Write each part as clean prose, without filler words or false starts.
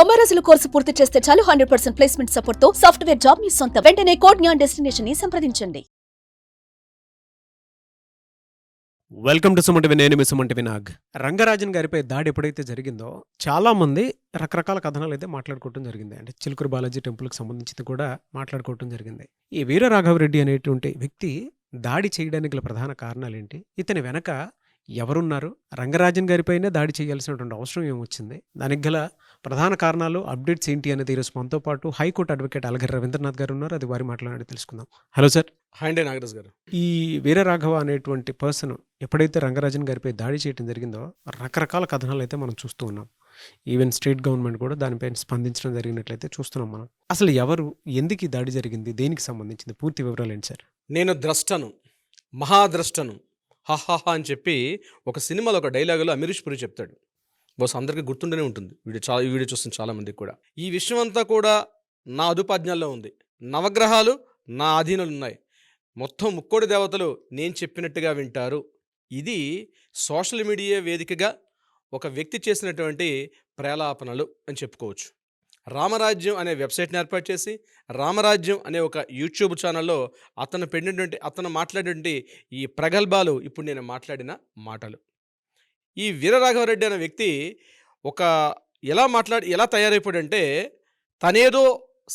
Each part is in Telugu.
90 రోజుల కోర్సు పూర్తి చేస్తే చాలు 100% ప్లేస్మెంట్ సపోర్ట్ తో సాఫ్ట్వేర్ జాబ్ మీ సొంతం. వెంటనే కోడ్ జ్ఞాన్ డెస్టినేషన్ ని సంప్రదించండి. Welcome to Suman TV. నేను మీ సుమంటివి నాగ్. రంగరాజన్ గారిపై దాడి ఎప్పుడైతే జరిగిందో చాలా మంది రకరకాల కథనాలు అయితే మాట్లాడుకోవటం జరిగింది. అంటే చిలుకూరు బాలాజీ టెంపుల్కి సంబంధించి కూడా మాట్లాడుకోవటం జరిగింది. ఈ వీర రాఘవరెడ్డి అనేటువంటి వ్యక్తి దాడి చేయడానికి గల ప్రధాన కారణాలు ఏంటి, ఇతని వెనక ఎవరున్నారు, రంగరాజన్ గారిపైనే దాడి చేయాల్సినటువంటి అవసరం ఏమొచ్చింది, దానికి గల ప్రధాన కారణాలు, అప్డేట్స్ ఏంటి అనేది ఈరోజు మనతో పాటు హైకోర్టు అడ్వకేట్ అలగరి రవీంద్రనాథ్ గారు ఉన్నారు. అది వారి మాట్లాడి తెలుసుకుందాం. Hello sir. హాయ్ అండి నాగరాజ్ గారు. ఈ వీరరాఘవ అనేటువంటి పర్సన్ ఎప్పుడైతే రంగరాజన్ గారిపై దాడి చేయడం జరిగిందో రకరకాల కథనాలు అయితే మనం చూస్తూ ఉన్నాం. ఈవెన్ స్టేట్ గవర్నమెంట్ కూడా దానిపైన స్పందించడం జరిగినట్లయితే చూస్తున్నాం మనం. అసలు ఎవరు, ఎందుకు ఈ దాడి జరిగింది, దేనికి సంబంధించింది, పూర్తి వివరాలు ఏంటి సార్? నేను ద్రష్టను, మహాద్రష్టను, హాహాహా అని చెప్పి ఒక సినిమాలో ఒక డైలాగులో అమరీష్ పురి చెప్తాడు. బహుశా అందరికీ గుర్తుండనే ఉంటుంది. ఈ వీడియో చూస్తున్న చాలామందికి కూడా. ఈ విషయం అంతా కూడా నా అదుపాజ్ఞాల్లో ఉంది. నవగ్రహాలు నా అధీనంలో ఉన్నాయి. మొత్తం ముక్కోడి దేవతలు నేను చెప్పినట్టుగా వింటారు. ఇది సోషల్ మీడియా వేదికగా ఒక వ్యక్తి చేసినటువంటి ప్రేలాపనలు అని చెప్పుకోవచ్చు. రామరాజ్యం అనే వెబ్సైట్ని ఏర్పాటు చేసి, రామరాజ్యం అనే ఒక యూట్యూబ్ ఛానల్లో అతను మాట్లాడినటువంటి ఈ ప్రగల్భాలు ఇప్పుడు నేను మాట్లాడిన మాటలు. ఈ వీరరాఘవరెడ్డి అనే వ్యక్తి ఎలా తయారైపోయాడంటే, తనేదో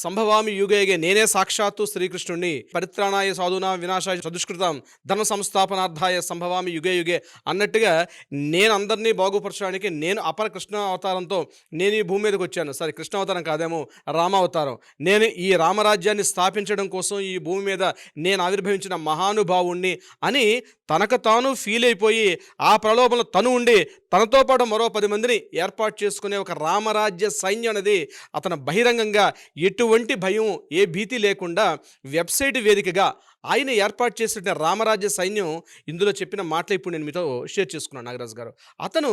సంభవామి యుగయుగే, నేనే సాక్షాత్తు శ్రీకృష్ణుడిని, పరిత్రాణాయ సాధూనాం వినాశాయ చతుష్కృతం ధర్మ సంస్థాపనార్థాయ సంభవామి యుగే యుగే అన్నట్టుగా నేను అందరినీ బాగుపరచడానికి నేను అపర కృష్ణ అవతారంతో నేను ఈ భూమి మీదకి వచ్చాను. సరే, కృష్ణ అవతారం కాదేమో, రామావతారం. నేను ఈ రామరాజ్యాన్ని స్థాపించడం కోసం ఈ భూమి మీద నేను ఆవిర్భవించిన మహానుభావుణ్ణి అని తనకు తాను ఫీల్ అయిపోయి, ఆ ప్రలోభంలో తను ఉండి తనతో పాటు మరో 10 మందిని ఏర్పాటు చేసుకునే ఒక రామరాజ్య సైన్యం అనేది అతను బహిరంగంగా ఎటువంటి భయం, ఏ భీతి లేకుండా వెబ్సైట్ వేదికగా ఆయన ఏర్పాటు చేసిన రామరాజ్య సైన్యం ఇందులో చెప్పిన మాటలు ఇప్పుడు నేను మీతో షేర్ చేసుకున్నాను నాగరాజు గారు. అతను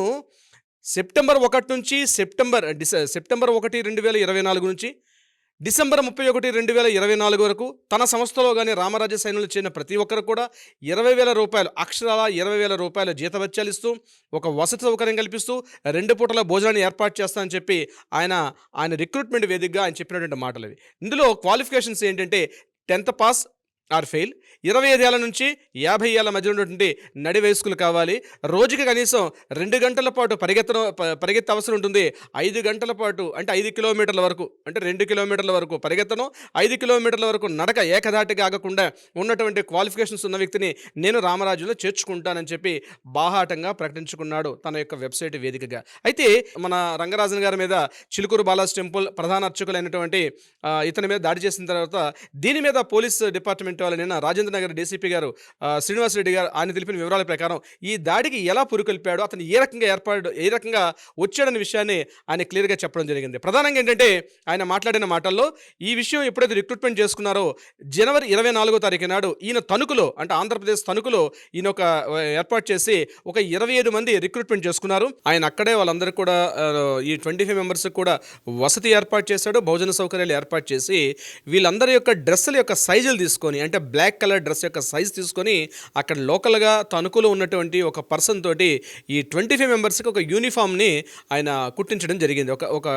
సెప్టెంబర్ 1 నుంచి సెప్టెంబర్ 1, 2024 నుంచి డిసెంబర్ 31, 2024 వరకు తన సంస్థలో కానీ రామరాజ్య సైన్యంలో చేరిన ప్రతి ఒక్కరు కూడా 20,000 రూపాయలు, అక్షరాల 20,000 రూపాయల జీతభత్యాలు ఇస్తూ, ఒక వసతి సౌకర్యం కల్పిస్తూ, 2 పూటల భోజనాన్ని ఏర్పాటు చేస్తానని చెప్పి ఆయన రిక్రూట్మెంట్ వేదికగా ఆయన చెప్పినటువంటి మాటలు అవి. ఇందులో క్వాలిఫికేషన్స్ ఏంటంటే 10th పాస్ ఆర్ ఫెయిల్, 25 ఏళ్ల నుంచి 50 ఏళ్ల మధ్య ఉన్నటువంటి నడి వయస్కులు కావాలి, రోజుకి కనీసం 2 గంటల పాటు పరిగెత్తే అవసరం ఉంటుంది, 5 గంటల పాటు అంటే 5 కిలోమీటర్ల వరకు, అంటే 2 కిలోమీటర్ల వరకు పరిగెత్తను, 5 కిలోమీటర్ల వరకు నడక ఏకధాటిగా ఆగకుండా ఉన్నటువంటి క్వాలిఫికేషన్స్ ఉన్న వ్యక్తిని నేను రామరాజ్యంలో చేర్చుకుంటానని చెప్పి బాహాటంగా ప్రకటించుకున్నాడు తన యొక్క వెబ్సైట్ వేదికగా. అయితే మన రంగరాజన్ గారి మీద చిలుకూరు బాలాజీ టెంపుల్ ప్రధాన అర్చకులైనటువంటి ఇతని మీద దాడి చేసిన తర్వాత దీని మీద పోలీస్ డిపార్ట్మెంట్ వాళ్ళు నిన్న రాజేంద్ర నగర్ డీసీపీ గారు శ్రీనివాస్ రెడ్డి గారు ఆయన తెలిపిన వివరాల ప్రకారం ఈ దాడికి ఎలా పురుకొల్పాడు, అతను ఏ రకంగా వచ్చాడనే విషయాన్ని ఆయన క్లియర్గా చెప్పడం జరిగింది. ప్రధానంగా ఏంటంటే ఆయన మాట్లాడిన మాటల్లో ఈ విషయం ఎప్పుడైతే రిక్రూట్మెంట్ చేసుకున్నారో జనవరి 24వ తారీఖు నాడు ఈయన తణుకులో, అంటే ఆంధ్రప్రదేశ్ తణుకులో ఈయన ఒక ఏర్పాటు చేసి ఒక 25 మంది రిక్రూట్మెంట్ చేసుకున్నారు. ఆయన అక్కడే వాళ్ళందరూ కూడా ఈ 25 మెంబర్స్ కూడా వసతి ఏర్పాటు చేశాడు, భోజన సౌకర్యాలు ఏర్పాటు చేసి వీళ్ళందరి యొక్క డ్రెస్సుల యొక్క సైజులు తీసుకొని, అంటే బ్లాక్ కలర్ డ్రెస్ యొక్క సైజ్ తీసుకొని అక్కడ లోకల్గా తణుకులో ఉన్నటువంటి ఒక పర్సన్ తోటి ఈ 25 మెంబర్స్కి ఒక యూనిఫామ్ని ఆయన కుట్టించడం జరిగింది. ఒక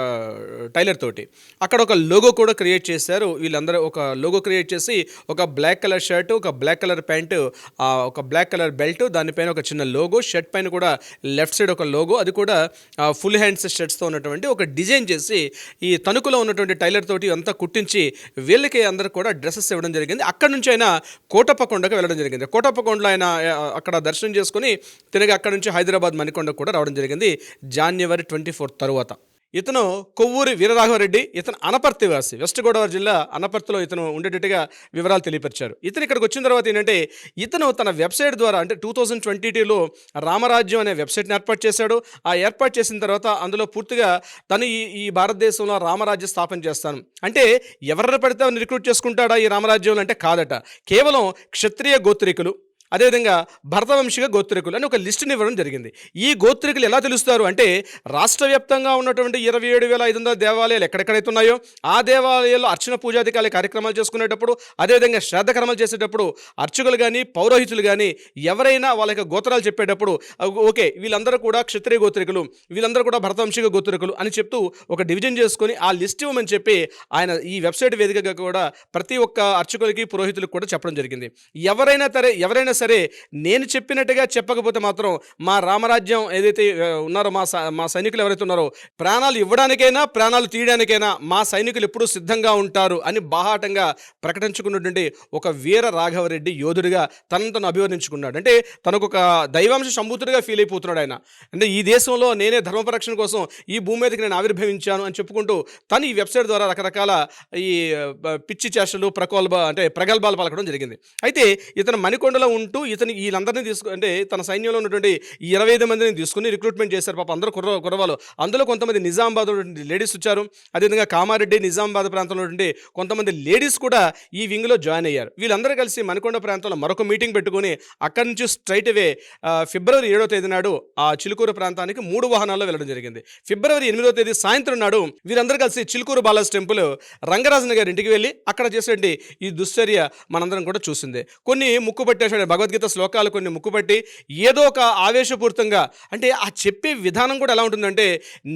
టైలర్ తోటి అక్కడ ఒక లోగో కూడా క్రియేట్ చేశారు. వీళ్ళందరూ ఒక లోగో క్రియేట్ చేసి ఒక బ్లాక్ కలర్ షర్టు, ఒక బ్లాక్ కలర్ ప్యాంటు, ఒక బ్లాక్ కలర్ బెల్ట్, దానిపైన ఒక చిన్న లోగో, షర్ట్ పైన కూడా లెఫ్ట్ సైడ్ ఒక లోగో, అది కూడా ఫుల్ హ్యాండ్స్ షర్ట్స్తో ఉన్నటువంటి ఒక డిజైన్ చేసి ఈ తణుకులో ఉన్నటువంటి టైలర్ తోటి అంతా కుట్టించి వీళ్ళకి అందరూ కూడా డ్రెస్సెస్ ఇవ్వడం జరిగింది. అక్కడ నుంచి ఆయన కోటప్పకొండకు వెళ్ళడం జరిగింది. కోటప్పకొండలో ఆయన అక్కడ దర్శనం చేసుకుని తిరిగి అక్కడ నుంచి హైదరాబాద్ మణికొండకు కూడా రావడం జరిగింది జనవరి 24 తరువాత. ఇతను కొవ్వూరి వీరరాఘవరెడ్డి, ఇతను అనపర్తి వాసి, వెస్ట్ గోదావరి జిల్లా అనపర్తిలో ఇతను ఉండేటట్టుగా వివరాలు తెలియపరిచారు. ఇతను ఇక్కడికి వచ్చిన తర్వాత ఏంటంటే ఇతను తన వెబ్సైట్ ద్వారా, అంటే 2022లో రామరాజ్యం అనే వెబ్సైట్ని ఏర్పాటు చేశాడు. ఆ ఏర్పాటు చేసిన తర్వాత అందులో పూర్తిగా తను ఈ భారతదేశంలో రామరాజ్య స్థాపన చేస్తాను అంటే ఎవరిని పడితే రిక్రూట్ చేసుకుంటాడా ఈ రామరాజ్యంలో అంటే కాదట. కేవలం క్షత్రియ గోత్రికులు, అదేవిధంగా భరతవంశిక గోత్రికులు అని ఒక లిస్టుని ఇవ్వడం జరిగింది. ఈ గోత్రికులు ఎలా తెలుస్తారు అంటే రాష్ట్ర వ్యాప్తంగా ఉన్నటువంటి 27,500 దేవాలయాలు ఎక్కడెక్కడైతే ఉన్నాయో ఆ దేవాలయాల్లో అర్చన పూజాధికారి కార్యక్రమాలు చేసుకునేటప్పుడు, అదేవిధంగా శ్రాద్ధ కర్మలు చేసేటప్పుడు అర్చకులు కానీ పౌరోహితులు కానీ ఎవరైనా వాళ్ళ యొక్క గోత్రాలు చెప్పేటప్పుడు ఓకే వీళ్ళందరూ కూడా క్షత్రియ గోత్రికులు, వీళ్ళందరూ కూడా భరతవంశిక గోత్రికులు అని చెప్తూ ఒక డివిజన్ చేసుకొని ఆ లిస్ట్ ఇవ్వమని చెప్పి ఆయన ఈ వెబ్సైట్ వేదికగా కూడా ప్రతి ఒక్క అర్చకులకి పురోహితులకు కూడా చెప్పడం జరిగింది. ఎవరైనా సరే నేను చెప్పినట్టుగా చెప్పకపోతే మాత్రం మా రామరాజ్యం ఏదైతే ఉన్నారో మా సైనికులు ఎవరైతే ఉన్నారో ప్రాణాలు ఇవ్వడానికైనా ప్రాణాలు తీయడానికైనా మా సైనికులు ఎప్పుడూ సిద్ధంగా ఉంటారు అని బాహాటంగా ప్రకటించుకున్నటువంటి ఒక వీర రాఘవరెడ్డి యోధుడిగా తను అభివర్ణించుకున్నాడు. అంటే తనకు ఒక దైవాంశ సంభూతుడిగా ఫీల్ అయిపోతున్నాడు ఆయన. అంటే ఈ దేశంలో నేనే ధర్మపరక్షణ కోసం ఈ భూమి మీదకి నేను ఆవిర్భవించాను అని చెప్పుకుంటూ తను ఈ వెబ్సైట్ ద్వారా రకరకాల ఈ పిచ్చి చేష్టలు ప్రగల్భాలు పలకడం జరిగింది. అయితే ఇతను మణికొండలో ఉంటూ వీళ్ళందరినీ అంటే తన సైన్యంలో ఉన్నటువంటి 25 మందిని తీసుకుని రిక్రూట్మెంట్ చేశారు. పాప అందరూ కుర్రవాళ్ళు. అందులో కొంతమంది నిజామాబాద్ లేడీస్ వచ్చారు. అదేవిధంగా కామారెడ్డి నిజామాబాద్ ప్రాంతంలో నుండి కొంతమంది లేడీస్ కూడా ఈ వింగ్లో జాయిన్ అయ్యారు. వీళ్ళందరూ కలిసి మణికొండ ప్రాంతంలో మరొక మీటింగ్ పెట్టుకుని అక్కడి నుంచి స్ట్రైట్ అవే ఫిబ్రవరి 7వ తేదీ నాడు ఆ చిలుకూరు ప్రాంతానికి 3 వాహనాల్లో వెళ్ళడం జరిగింది. ఫిబ్రవరి 8వ తేదీ సాయంత్రం నాడు వీరందరూ కలిసి చిలుకూరు బాలాజీ టెంపుల్ రంగరాజన్ గారి ఇంటికి వెళ్ళి అక్కడ చేసేటువంటి ఈ దుశ్చర్య మనందరం కూడా చూసిందే. కొన్ని ముక్కుపట్టేసాడు భగవద్గీత శ్లోకాలు కొన్ని ముక్కుపట్టి ఏదో ఒక ఆవేశపూరితంగా అంటే ఆ చెప్పే విధానం కూడా ఎలా ఉంటుందంటే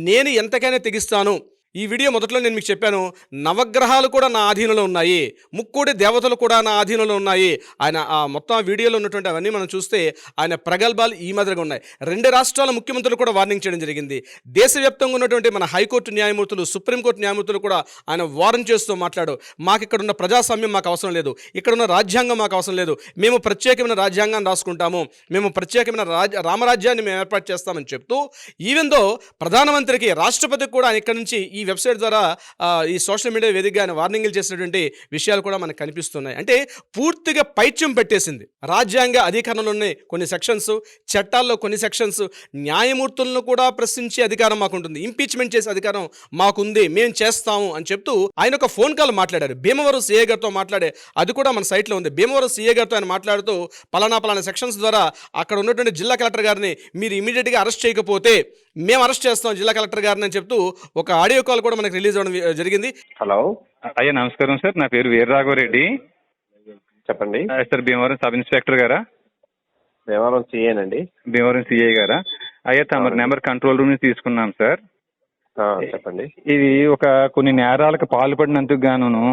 నేను ఎంతకైనా తెగిస్తాను. ఈ వీడియో మొదట్లో నేను మీకు చెప్పాను, నవగ్రహాలు కూడా నా ఆధీనంలో ఉన్నాయి, ముక్కోటి దేవతలు కూడా నా ఆధీనంలో ఉన్నాయి. ఆయన ఆ మొత్తం వీడియోలో ఉన్నటువంటి అవన్నీ మనం చూస్తే ఆయన ప్రగల్భాలు ఈ మాదిరిగా ఉన్నాయి. 2 రాష్ట్రాల ముఖ్యమంత్రులు కూడా వార్నింగ్ చేయడం జరిగింది. దేశవ్యాప్తంగా ఉన్నటువంటి మన హైకోర్టు న్యాయమూర్తులు, సుప్రీంకోర్టు న్యాయమూర్తులు కూడా ఆయన వార్న్ చేస్తూ మాట్లాడు, మాకు ఇక్కడ ఉన్న ప్రజాస్వామ్యం మాకు అవసరం లేదు, ఇక్కడ ఉన్న రాజ్యాంగం మాకు అవసరం లేదు, మేము ప్రత్యేకమైన రాజ్యాంగాన్ని రాసుకుంటాము, మేము ప్రత్యేకమైన రామరాజ్యాన్ని మేము ఏర్పాటు చేస్తామని చెప్తూ ఈవెన్ దో ప్రధానమంత్రికి రాష్ట్రపతికి కూడా ఆయన ఇక్కడ నుంచి ఈ వెబ్సైట్ ద్వారా ఈ సోషల్ మీడియా వేదికగా ఆయన వార్నింగ్లు చేసినటువంటి విషయాలు కూడా మనకు కనిపిస్తున్నాయి. అంటే పూర్తిగా పైత్యం పెట్టేసింది. రాజ్యాంగ అధికారంలోనే కొన్ని సెక్షన్స్, చట్టాల్లో కొన్ని సెక్షన్స్, న్యాయమూర్తులను కూడా ప్రశ్నించే అధికారం మాకుంటుంది, ఇంపీచ్మెంట్ చేసే అధికారం మాకుంది, మేము చేస్తాము అని చెప్తూ ఆయన ఒక ఫోన్ కాల్ మాట్లాడారు. భీమవరం సీఏ గారితో మాట్లాడే అది కూడా మన సైట్లో ఉంది. భీమవరం సీఏ గారితో ఆయన మాట్లాడుతూ పలానా సెక్షన్స్ ద్వారా అక్కడ ఉన్నటువంటి జిల్లా కలెక్టర్ గారిని మీరు ఇమీడియట్గా అరెస్ట్ చేయకపోతే మేము అరెస్ట్ చేస్తాం జిల్లా కలెక్టర్ గారిని అని చెప్తూ ఒక ఆడియో కాల్ కూడా మనకు రిలీజ్ అవ్వడం జరిగింది. హలో అయ్యా, నమస్కారం సార్. నా పేరు వీరరాఘవరెడ్డి. చెప్పండి సార్. భీమవరం సబ్ ఇన్స్పెక్టర్ గారా? భీమవరం సిఏనండి. భీమవరం సిఐ గారా? అయ్యా, తమ నెంబర్ కంట్రోల్ రూమ్ నుంచి తీసుకున్నాం సార్. చెప్పండి. ఇది కొన్ని నేరాలకు పాల్పడినందుకు గాను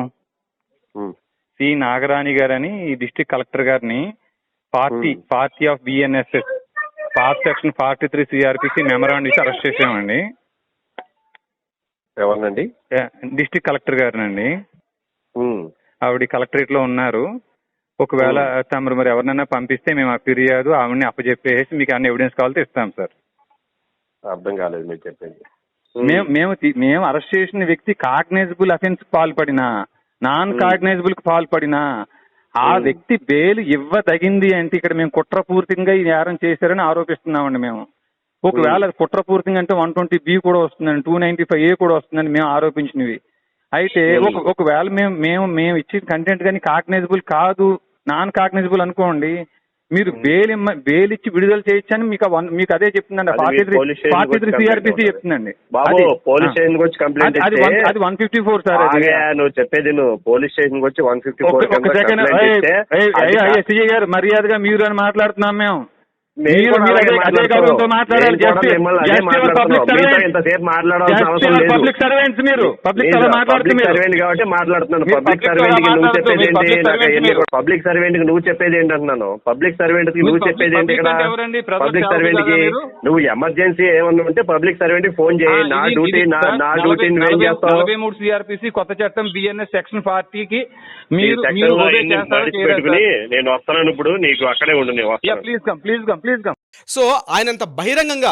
సి నాగరాణి గారని ఈ డిస్ట్రిక్ట్ కలెక్టర్ గారిని party of BNSS part section 43 CrPC memorandum ఇచ్చి అరెస్ట్ చేసామండి. ఎవరినండి? డిస్ట్రిక్ట్ కలెక్టర్ గారినండి. ఆవిడ కలెక్టరేట్ లో ఉన్నారు. ఒకవేళ తమరు మరి ఎవరినైనా పంపిస్తే మేము ఆ ఫిర్యాదు ఆవిడని అప్పచెప్పేసి మీకు అన్ని ఎవిడెన్స్ కావాలంటే ఇస్తాం సార్. అర్థం కాలేదు మీరు చెప్పింది. మేము అరెస్ట్ చేసిన వ్యక్తి కాగ్నైజబుల్ అఫెన్స్ పాల్పడినా నాన్ కాగ్నైజబుల్ కు పాల్పడినా ఆ వ్యక్తి బెయిల్ ఇవ్వదగింది అంటే ఇక్కడ మేము కుట్రపూర్తిగా ఈ నేరం చేశారని ఆరోపిస్తున్నామండి. మేము ఒకవేళ కుట్రపూర్తిగా అంటే 120B కూడా వస్తుందండి, 295A కూడా వస్తుందని మేము ఆరోపించినవి. అయితే ఒకవేళ మేము ఇచ్చిన కంటెంట్ కానీ కాగ్నైజబుల్ కాదు, నాన్ కాగ్నైజబుల్ అనుకోండి, మీరు బెయిల్ ఇచ్చి విడుదల చేయొచ్చని మీకు అదే చెప్తుందండి. 43 సిఆర్పిసి చెప్తుందండి. అది 154 సార్. నువ్వు చెప్పేది పోలీస్ స్టేషన్ వచ్చి 154. ఒక సెకండ్ సిఐ గారు, మర్యాదగా మీరు అని మాట్లాడుతున్నాం మేము. పబ్లిక్ సర్వెంట్స్ మీరు, పబ్లిక్ సర్వెంట్ కి నువ్వు చెప్పేది ఏంటంటున్నాను? పబ్లిక్ సర్వెంట్ కి నువ్వు చెప్పేది ఏంటి ఇక్కడ? పబ్లిక్ సర్వెంట్ కి నువ్వు ఎమర్జెన్సీ ఏమన్నా ఉంటే పబ్లిక్ సర్వెంట్ కి ఫోన్ చేయి. నా డ్యూటీ నువ్వేం చేస్తావు? 43 సిఆర్పిసి కొత్త చట్టం బిఎన్ఎస్ సెక్షన్ 40కి మీరు పెట్టుకుని నేను వస్తున్నాను ఇప్పుడు, నీకు అక్కడే ఉండు. Please come. సో ఆయనంత బహిరంగంగా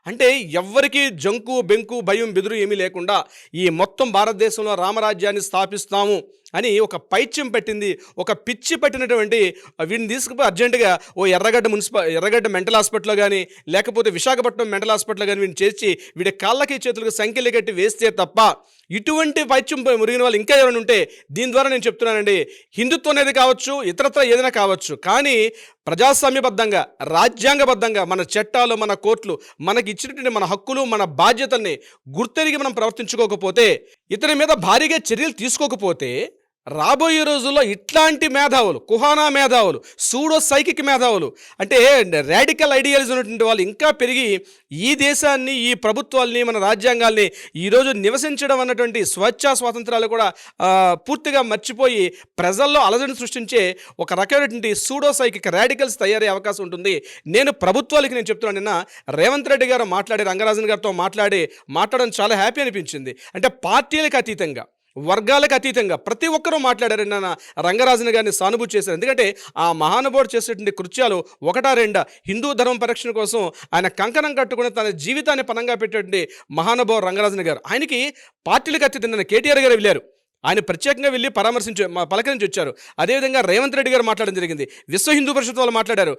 అంటే ఎవ్వరికి జంకు బెంకు భయం బెదురు ఏమీ లేకుండా ఈ మొత్తం భారతదేశంలో రామరాజ్యాన్ని స్థాపిస్తాము అని ఒక పైత్యం పెట్టింది, ఒక పిచ్చి పట్టినటువంటి వీడిని తీసుకుపోయి అర్జెంటుగా ఎర్రగడ్డ మెంటల్ హాస్పిటల్లో కానీ లేకపోతే విశాఖపట్నం మెంటల్ హాస్పిటల్లో కానీ వీడిని చేర్చి వీడి కాళ్ళకి చేతులకు సంఖ్యలు కట్టి వేస్తే తప్ప ఇటువంటి పైత్యం మురిగిన వాళ్ళు ఇంకా ఎవరైనా ఉంటే దీని ద్వారా నేను చెప్తున్నానండి, హిందుత్వం అనేది కావచ్చు, ఇతరత్ర ఏదైనా కావచ్చు, కానీ ప్రజాస్వామ్యబద్ధంగా రాజ్యాంగబద్ధంగా మన చట్టాలు, మన కోర్టులు మనకి ఇచ్చినటువంటి మన హక్కులు, మన బాధ్యతల్ని గుర్తెరిగి మనం ప్రవర్తించుకోకపోతే, ఇతని మీద భారీగా చర్యలు తీసుకోకపోతే రాబోయే రోజుల్లో ఇట్లాంటి మేధావులు, కుహానా మేధావులు, సూడో సైకిక్ మేధావులు, అంటే రాడికల్ ఐడియాలజీ ఉన్నటువంటి వాళ్ళు ఇంకా పెరిగి ఈ దేశాన్ని, ఈ ప్రభుత్వాల్ని, మన రాజ్యాంగాల్ని ఈరోజు నివసించడం అన్నటువంటి స్వాతంత్రాలు కూడా పూర్తిగా మర్చిపోయి ప్రజల్లో అలజడిని సృష్టించే ఒక రకమైనటువంటి సూడో సైకిక్ రాడికల్స్ తయారయ్యే అవకాశం ఉంటుంది. నేను ప్రభుత్వాలకి నేను చెప్తున్నాను, నిన్న రేవంత్ రెడ్డి గారు రంగరాజన్ గారితో మాట్లాడడం చాలా హ్యాపీ అనిపించింది. అంటే పార్టీలకు అతీతంగా, వర్గాలకు అతీతంగా ప్రతి ఒక్కరూ మాట్లాడారు. నాన్న రంగరాజన్ గారిని సానుభూతి చేశారు. ఎందుకంటే ఆ మహానుభావుడు చేసేటువంటి కృత్యాలు ఒకటా రెండా, హిందూ ధర్మం పరిరక్షణ కోసం ఆయన కంకణం కట్టుకుని తన జీవితాన్ని పనంగా పెట్టేటువంటి మహానుభావుడు రంగరాజన్ గారు. ఆయనకి పార్టీలకు అతీతంగా కేటీఆర్ గారు వెళ్ళారు, ఆయన ప్రత్యేకంగా వెళ్ళి పలకరించి వచ్చారు. అదేవిధంగా రేవంత్ రెడ్డి గారు మాట్లాడడం జరిగింది, విశ్వ హిందూ పరిషత్ వాళ్ళు మాట్లాడారు,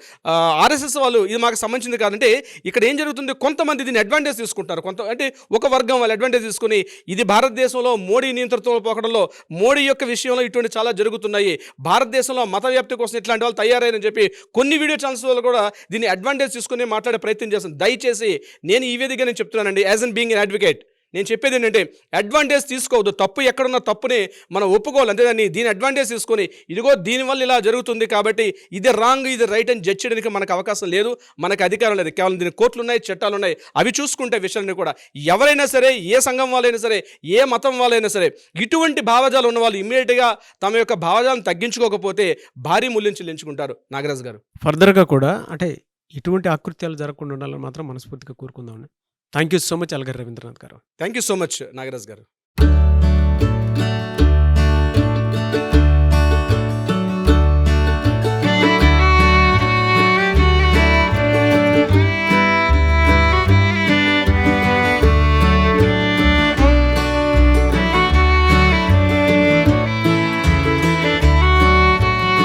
ఆర్ఎస్ఎస్ వాళ్ళు ఇది మాకు సంబంధించింది కాదంటే. ఇక్కడ ఏం జరుగుతుంది, కొంతమంది దీన్ని అడ్వాంటేజ్ తీసుకుంటారు, అంటే ఒక వర్గం వాళ్ళు అడ్వాంటేజ్ తీసుకుని ఇది భారతదేశంలో మోడీ నియంత్రణలో పోకడంలో, మోడీ యొక్క విషయంలో ఇటువంటి చాలా జరుగుతున్నాయి, భారతదేశంలో మత వ్యాప్తి కోసం ఇట్లాంటి వాళ్ళు తయారయ్యారని చెప్పి కొన్ని వీడియో ఛానల్స్ వాళ్ళు కూడా దీన్ని అడ్వాంటేజ్ తీసుకుని మాట్లాడే ప్రయత్నం చేస్తాను. దయచేసి నేను ఈ వేదికగా నేను చెప్తున్నానండి, as an being an advocate, నేను చెప్పేది ఏంటంటే అడ్వాంటేజ్ తీసుకోవద్దు. తప్పు ఎక్కడున్న తప్పుని మనం ఒప్పుకోవాలి, అంతేదాన్ని దీని అడ్వాంటేజ్ తీసుకొని ఇదిగో దీనివల్ల ఇలా జరుగుతుంది కాబట్టి ఇది రాంగ్, ఇది రైట్ అని జడ్జ్ చేయడానికి మనకు అవకాశం లేదు, మనకు అధికారం లేదు. కేవలం దీని కోర్టులు ఉన్నాయి, చట్టాలు ఉన్నాయి, అవి చూసుకుంటే విషయాన్ని కూడా ఎవరైనా సరే, ఏ సంఘం వాళ్ళైనా సరే, ఏ మతం వాళ్ళైనా సరే, ఇటువంటి భావజాలు ఉన్న వాళ్ళు ఇమ్మీడియట్గా తమ యొక్క భావజాలను తగ్గించుకోకపోతే భారీ మూల్యం చెల్లించుకుంటారు. నాగరాజు గారు ఫర్దర్గా కూడా అంటే ఇటువంటి ఆకృత్యాలు జరగకుండా ఉండాలని మాత్రం మనస్ఫూర్తిగా కోరుకుందాం. Thank you so much Algar Ravindranath garu. Thank you so much Nagaraju గారు.